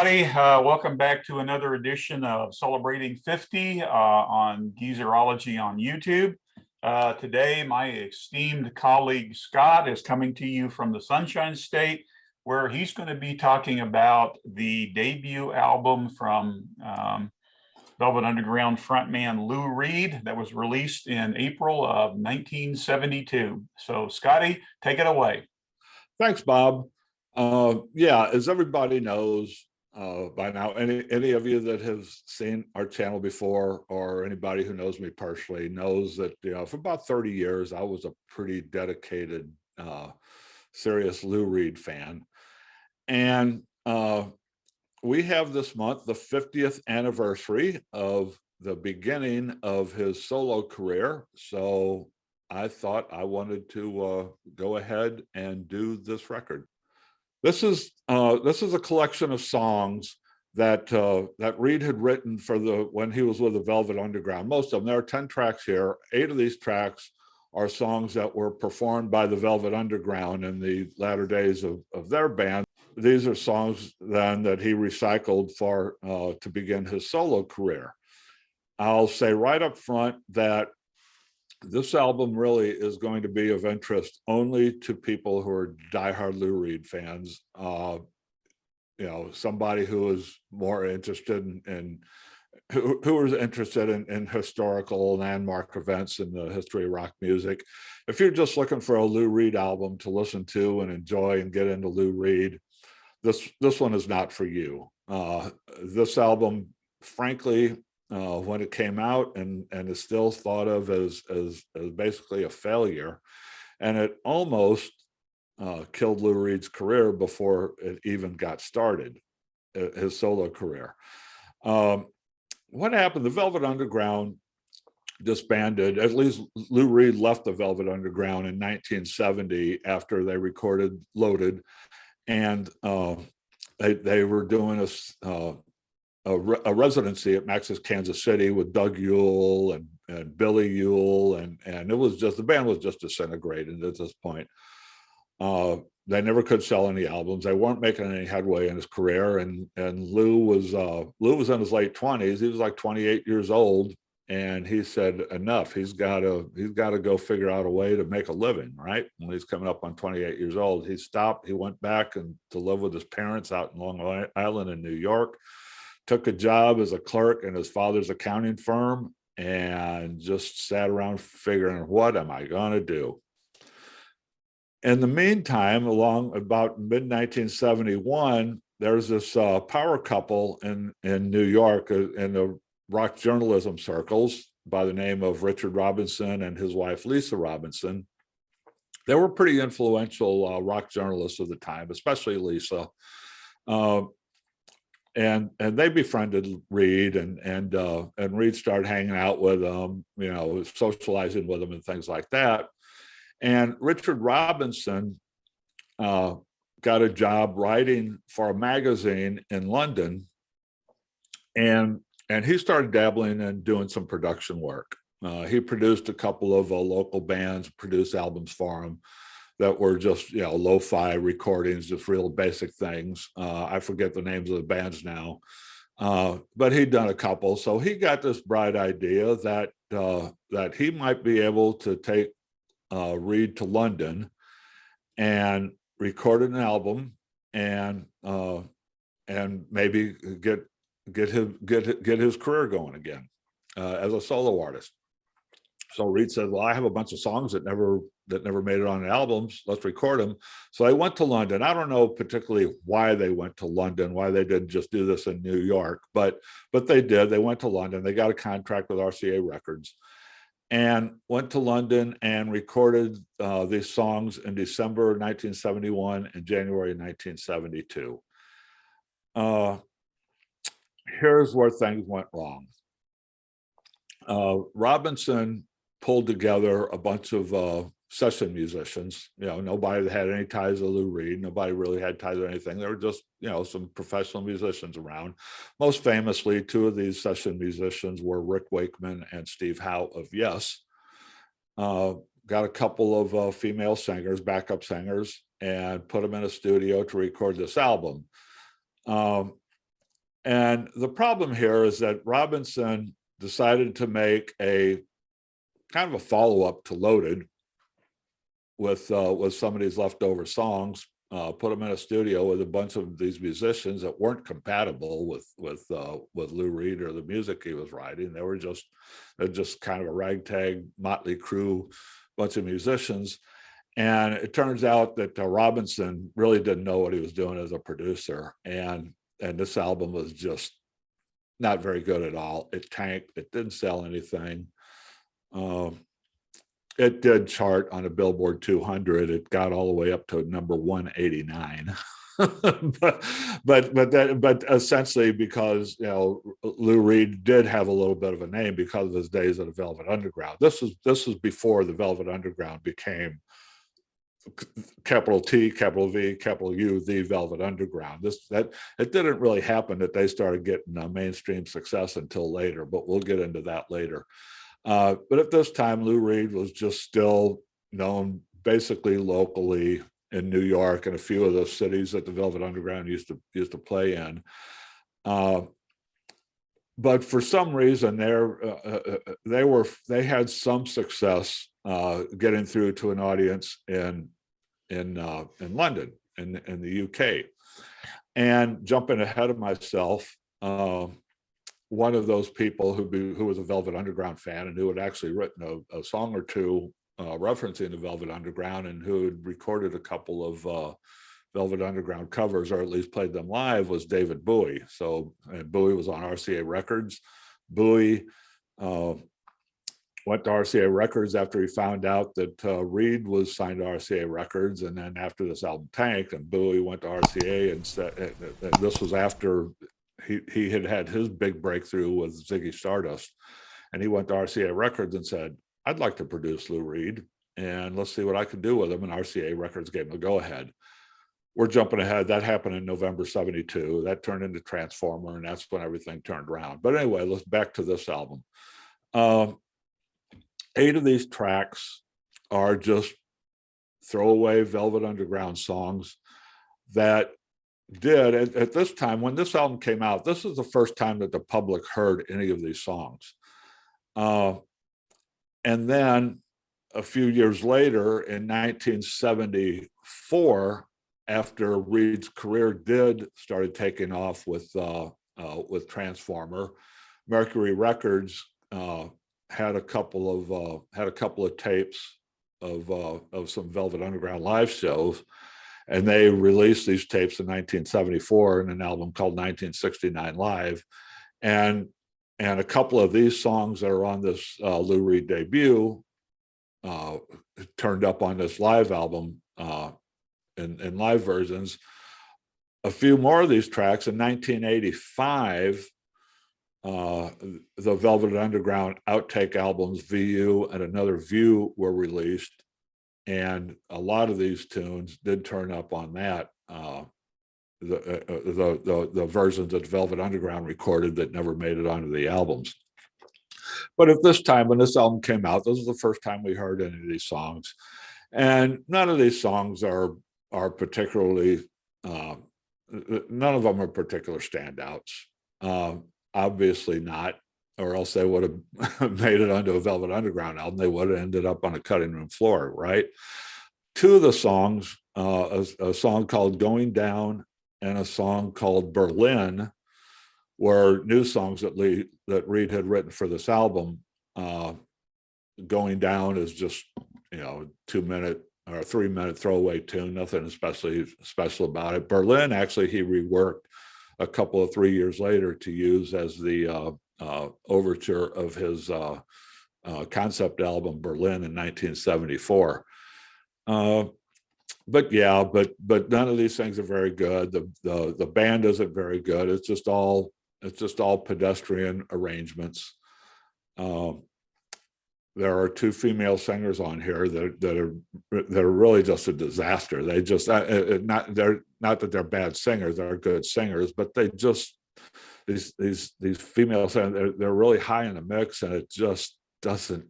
everybody. Welcome back to another edition of Celebrating 50 on Geezerology on YouTube. Today, my esteemed colleague Scott is coming to you from the Sunshine State, where he's going to be talking about the debut album from Velvet Underground frontman Lou Reed that was released in April of 1972. So, Scotty, take it away. Thanks, Bob. Yeah, as everybody knows by now, any of you that have seen our channel before, or anybody who knows me personally, knows that for about 30 years I was a pretty dedicated, serious Lou Reed fan, and we have this month the 50th anniversary of the beginning of his solo career. So I thought I wanted to go ahead and do this record. This is a collection of songs that that Reed had written for when he was with the Velvet Underground. Most of them. There are 10 tracks here. 8 of these tracks are songs that were performed by the Velvet Underground in the latter days of their band. These are songs then that he recycled for to begin his solo career. I'll say right up front that this album really is going to be of interest only to people who are diehard Lou Reed fans. Somebody who is more interested in who is interested in historical landmark events in the history of rock music. If you're just looking for a Lou Reed album to listen to and enjoy and get into Lou Reed, this one is not for you. This album, frankly, when it came out and is still thought of as basically a failure, and it almost killed Lou Reed's career before it even got started, his solo career. What happened? The Velvet Underground disbanded. At least Lou Reed left the Velvet Underground in 1970 after they recorded Loaded, and they were doing a residency at Max's Kansas City with Doug Yule and Billy Yule, and it was just, the band was just disintegrated at this point. They never could sell any albums. They weren't making any headway in his career, and Lou was in his late 20s. He was like 28 years old, and he said enough. He's got to go figure out a way to make a living, right? When he's coming up on 28 years old, he stopped. He went back to live with his parents out in Long Island in New York. Took a job as a clerk in his father's accounting firm, and just sat around figuring, what am I going to do? In the meantime, along about mid-1971, there's this power couple in New York in the rock journalism circles by the name of Richard Robinson and his wife, Lisa Robinson. They were pretty influential rock journalists of the time, especially Lisa. And they befriended Reed, and Reed started hanging out with them, socializing with them and things like that. And Richard Robinson got a job writing for a magazine in London, and he started dabbling and doing some production work. He produced a couple of local bands, produced albums for them that were just, lo-fi recordings, just real basic things. I forget the names of the bands now, but he'd done a couple. So he got this bright idea that he might be able to take Reed to London and record an album and maybe get his career going again as a solo artist. So Reed said, well, I have a bunch of songs that never made it on albums. Let's record them. So they went to London. I don't know particularly why they went to London, why they didn't just do this in New York, but they did. They went to London. They got a contract with RCA Records and went to London and recorded these songs in December 1971 and January 1972. Here's where things went wrong. Robinson pulled together a bunch of session musicians. Nobody that had any ties to Lou Reed. Nobody really had ties to anything. There were just, some professional musicians around. Most famously, 2 of these session musicians were Rick Wakeman and Steve Howe of Yes. Got a couple of female singers, backup singers, and put them in a studio to record this album. And the problem here is that Robinson decided to make a kind of a follow-up to Loaded with some of these leftover songs, put them in a studio with a bunch of these musicians that weren't compatible with Lou Reed or the music he was writing. They're just kind of a ragtag motley crew, bunch of musicians. And it turns out that Robinson really didn't know what he was doing as a producer, and this album was just not very good at all. It tanked. It didn't sell anything. It did chart on a Billboard 200. It got all the way up to number 189. but essentially because Lou Reed did have a little bit of a name because of his days at the Velvet Underground. This was before the Velvet Underground became capital T, capital V, capital U, the Velvet Underground. It didn't really happen that they started getting mainstream success until later, but we'll get into that later. But at this time, Lou Reed was just still known basically locally in New York and a few of those cities that the Velvet Underground used to play in. But for some reason, they had some success getting through to an audience in London, in the UK. And jumping ahead of myself, one of those people who was a Velvet Underground fan and who had actually written a song or two referencing the Velvet Underground and who had recorded a couple of Velvet Underground covers, or at least played them live, was David Bowie. So Bowie was on RCA Records. Bowie went to RCA Records after he found out that Reed was signed to RCA Records, and then after this album tanked, and Bowie went to RCA and said, and this was after he had his big breakthrough with Ziggy Stardust, and he went to RCA Records and said, "I'd like to produce Lou Reed, and let's see what I can do with him." And RCA Records gave him a go-ahead. We're jumping ahead. That happened in November '72. That turned into Transformer, and that's when everything turned around. But anyway, let's back to this album. 8 of these tracks are just throwaway Velvet Underground songs that did, at this time, when this album came out, this is the first time that the public heard any of these songs. And then a few years later, in 1974, after Reed's career started taking off with Transformer, Mercury Records had a couple of tapes of some Velvet Underground live shows, and they released these tapes in 1974 in an album called 1969 Live, and a couple of these songs that are on this Lou Reed debut turned up on this live album in live versions. A few more of these tracks in 1985. The Velvet Underground outtake albums VU and Another View were released, and a lot of these tunes did turn up on that. The versions that Velvet Underground recorded that never made it onto the albums. But at this time, when this album came out, this was the first time we heard any of these songs, and none of these songs are particularly. None of them are particular standouts. Obviously not, or else they would have made it onto a Velvet Underground album. They would have ended up on a cutting room floor, right? 2 of the songs, a song called Going Down and a song called Berlin, were new songs that Reed had written for this album. Going Down is just, 2-minute or 3-minute throwaway tune, nothing especially special about it. Berlin, actually, he reworked a couple of 3 years later to use as the overture of his concept album Berlin in 1974. But none of these things are very good. The band isn't very good. It's just all pedestrian arrangements. There are 2 female singers on here that are really just a disaster. They just they're not that they're bad singers; they're good singers, but they just these female singers, they're really high in the mix, and it just doesn't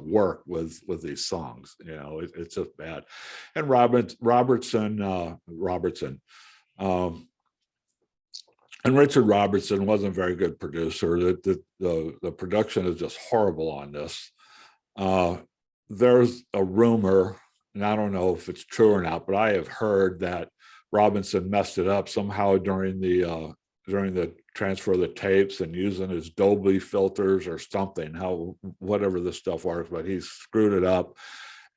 work with these songs. It's just bad. And Robertson And Richard Robertson wasn't a very good producer. The production is just horrible on this. There's a rumor, and I don't know if it's true or not, but I have heard that Robinson messed it up somehow during the transfer of the tapes and using his Dolby filters or something, whatever this stuff was, but he screwed it up.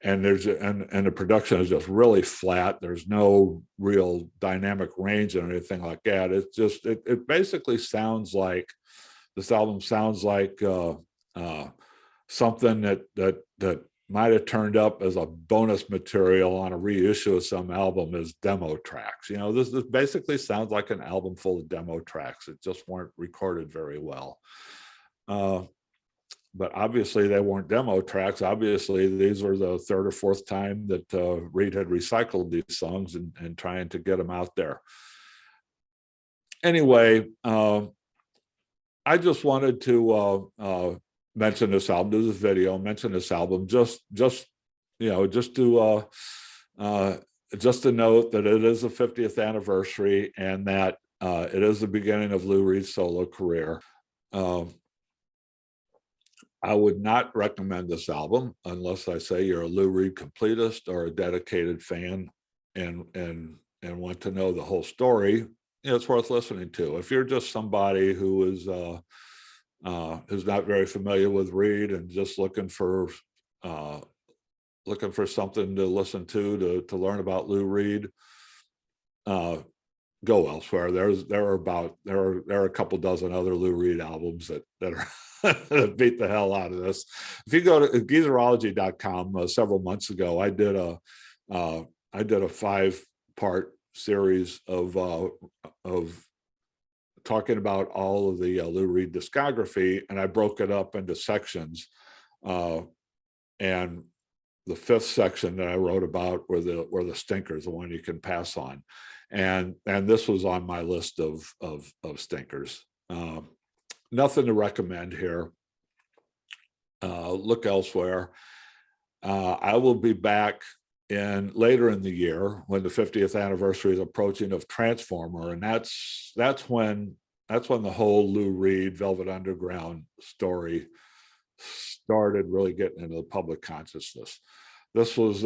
And and the production is just really flat. There's no real dynamic range or anything like that. It's just it basically sounds like this album sounds like something that might have turned up as a bonus material on a reissue of some album as demo tracks. This basically sounds like an album full of demo tracks. It just weren't recorded very well. But obviously they weren't demo tracks. Obviously these were the third or fourth time that Reed had recycled these songs and trying to get them out there. Anyway, I just wanted to mention this album, do this video, mention this album, just to note that it is the 50th anniversary and that it is the beginning of Lou Reed's solo career. I would not recommend this album unless I say you're a Lou Reed completist or a dedicated fan and want to know the whole story. It's worth listening to. If you're just somebody who is who's not very familiar with Reed and just looking for something to listen to learn about Lou Reed, go elsewhere. There are a couple dozen other Lou Reed albums that are that beat the hell out of this. If you go to Geezerology.com, several months ago, I did a 5-part series of talking about all of the Lou Reed discography, and I broke it up into sections. And the 5th section that I wrote about were the stinkers, the one you can pass on, and this was on my list of stinkers. Nothing to recommend here. Look elsewhere. I will be back later in the year when the 50th anniversary is approaching of Transformer, and that's when the whole Lou Reed Velvet Underground story started really getting into the public consciousness. This was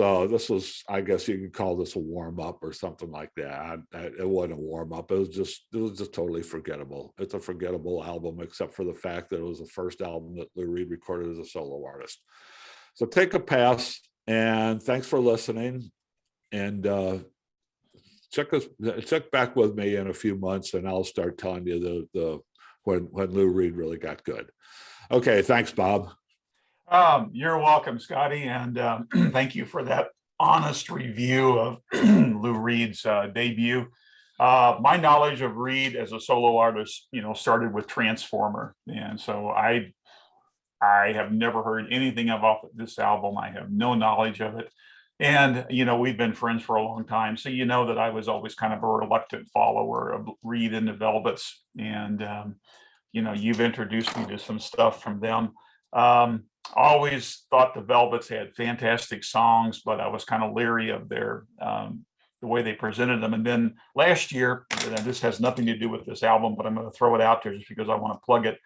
I guess you could call this a warm-up or something like that. It wasn't a warm-up. It was just totally forgettable. It's a forgettable album, except for the fact that it was the first album that Lou Reed recorded as a solo artist. So take a pass, and thanks for listening. And check back with me in a few months, and I'll start telling you when Lou Reed really got good. Okay, thanks, Bob. You're welcome, Scotty, and thank you for that honest review of Lou Reed's debut. My knowledge of Reed as a solo artist, started with Transformer, and so I have never heard anything about this album. I have no knowledge of it, and we've been friends for a long time, so that I was always kind of a reluctant follower of Reed and the Velvets, and you've introduced me to some stuff from them. Always thought the Velvets had fantastic songs, but I was kind of leery of the way they presented them. And then last year, and this has nothing to do with this album, but I'm going to throw it out there just because I want to plug it.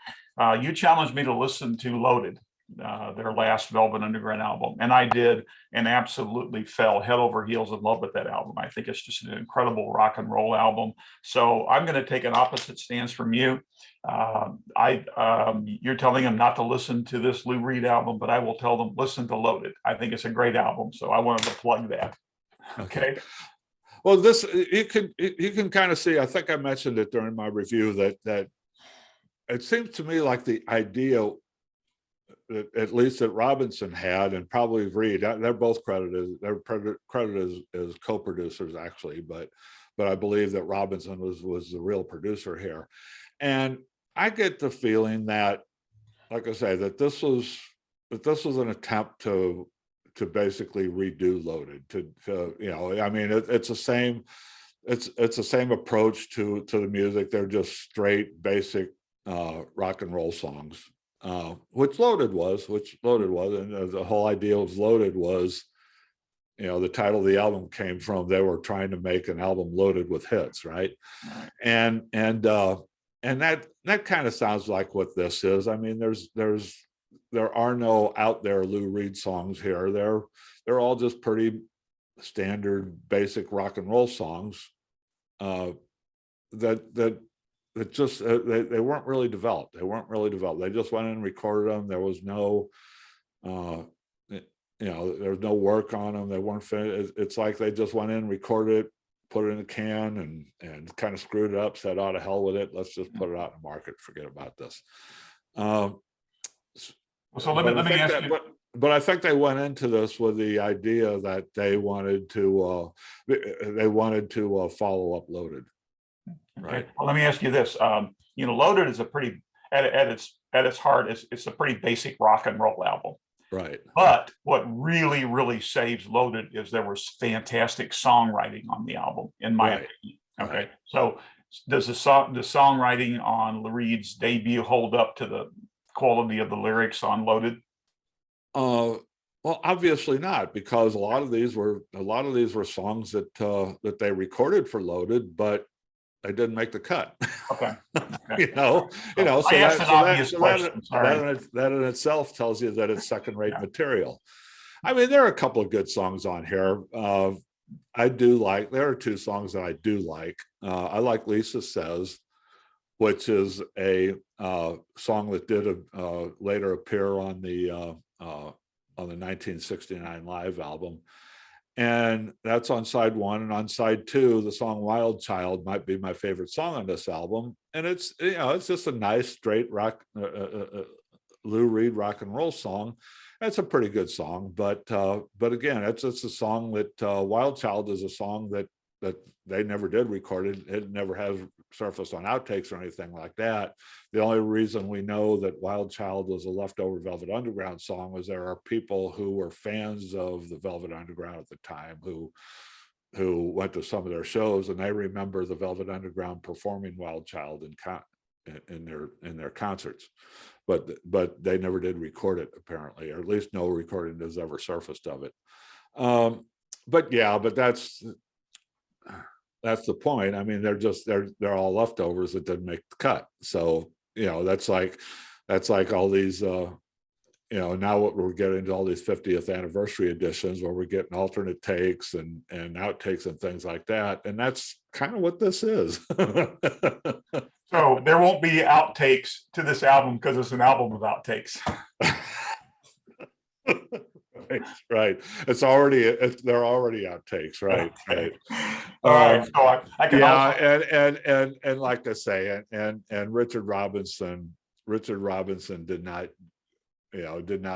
You challenged me to listen to Loaded, their last Velvet Underground album, and I did, and absolutely fell head over heels in love with that album. I think it's just an incredible rock and roll album. So I'm going to take an opposite stance from you. You're telling them not to listen to this Lou Reed album, but I will tell them listen to Loaded. I think it's a great album, so I wanted to plug that. Okay. Well, this you can kind of see. I think I mentioned it during my review that it seems to me like the idea, at least that Robinson had, and probably Reed, they're both credited as co-producers actually, but I believe that Robinson was the real producer here. And I get the feeling that, like I say, that this was an attempt to basically redo Loaded. I mean, it's the same approach to the music. They're just straight, basic rock and roll songs, which Loaded was, and the whole idea of Loaded was the title of the album came from. They were trying to make an album loaded with hits, right? And that kind of sounds like what this is. I mean, there are no out there Lou Reed songs here. They're all just pretty standard, basic rock and roll songs that just they weren't really developed. They just went in and recorded them. There was no there was no work on them. They weren't finished. It's like they just went in, recorded it, put it in a can, and kind of screwed it up, said, "Oh, to hell with it. Let's just put it out in the market. Forget about this." So let me ask you. But I think they went into this with the idea that they wanted to follow up Loaded. Right. Okay. Well, let me ask you this. Loaded is a pretty at its heart, it's a pretty basic rock and roll album. Right. But what really, really saves Loaded is there was fantastic songwriting on the album, in my opinion. Okay. Right. So does the songwriting on Lou Reed's debut hold up to the quality of the lyrics on Loaded? Well, obviously not, because a lot of these were songs that they recorded for Loaded, but they didn't make the cut. Okay. So that in itself tells you that it's second-rate material. I mean, there are a couple of good songs on here. There are two songs that I do like. I like Lisa Says, which is a song that did later appear on the 1969 live album. And that's on side one. And on side two, the song Wild Child might be my favorite song on this album. And it's just a nice straight rock, Lou Reed rock and roll song. It's a pretty good song, but again, it's a song that Wild Child is a song that they never did record it. It never has surfaced on outtakes or anything like that. The only reason we know that Wild Child was a leftover Velvet Underground song was there are people who were fans of the Velvet Underground at the time who went to some of their shows, and they remember the Velvet Underground performing Wild Child in their concerts, but they never did record it, apparently, or at least no recording has ever surfaced of it. But that's the point. I mean, they're all leftovers that didn't make the cut. So that's like all these now what we're getting into all these 50th anniversary editions where we're getting alternate takes and outtakes and things like that, and that's kind of what this is. So there won't be outtakes to this album because it's an album of outtakes. Right. They're already outtakes. Right. All right. So I can and like I say, and Richard Robinson did not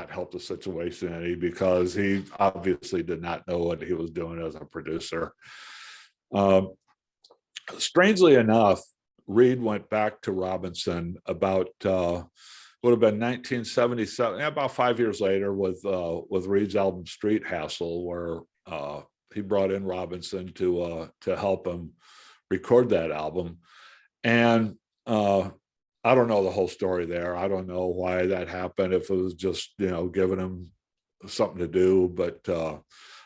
help the situation any, because he obviously did not know what he was doing as a producer. Strangely enough, Reed went back to Robinson about would have been 1977, about 5 years later, with Reed's album Street Hassle, where he brought in Robinson to help him record that album. And I don't know the whole story there. I don't know why that happened, if it was just giving him something to do,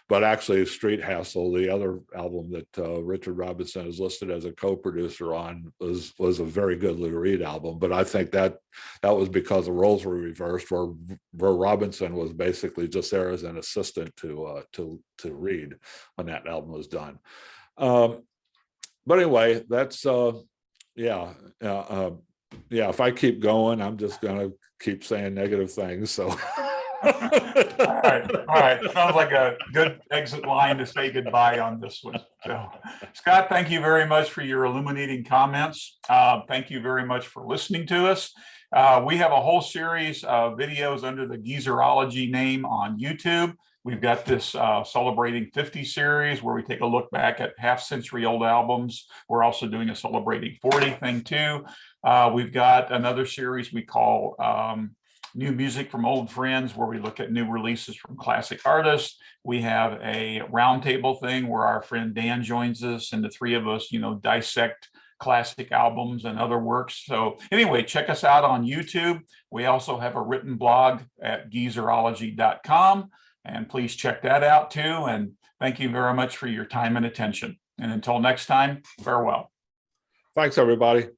but actually Street Hassle, the other album that Richard Robinson is listed as a co-producer on, was a very good Lou Reed album. But I think that was because the roles were reversed, where Robinson was basically just there as an assistant to Reed when that album was done. But anyway, that's if I keep going, I'm just gonna keep saying negative things. So all right. Sounds like a good exit line to say goodbye on this one. So, Scott, thank you very much for your illuminating comments. Thank you very much for listening to us. We have a whole series of videos under the Geezerology name on YouTube. We've got this Celebrating 50 series where we take a look back at half-century-old albums. We're also doing a Celebrating 40 thing too. We've got another series we call New Music from Old Friends, where we look at new releases from classic artists. We have a roundtable thing where our friend Dan joins us, and the three of us, dissect classic albums and other works. So anyway, check us out on YouTube. We also have a written blog at geezerology.com. And please check that out too. And thank you very much for your time and attention. And until next time, farewell. Thanks, everybody.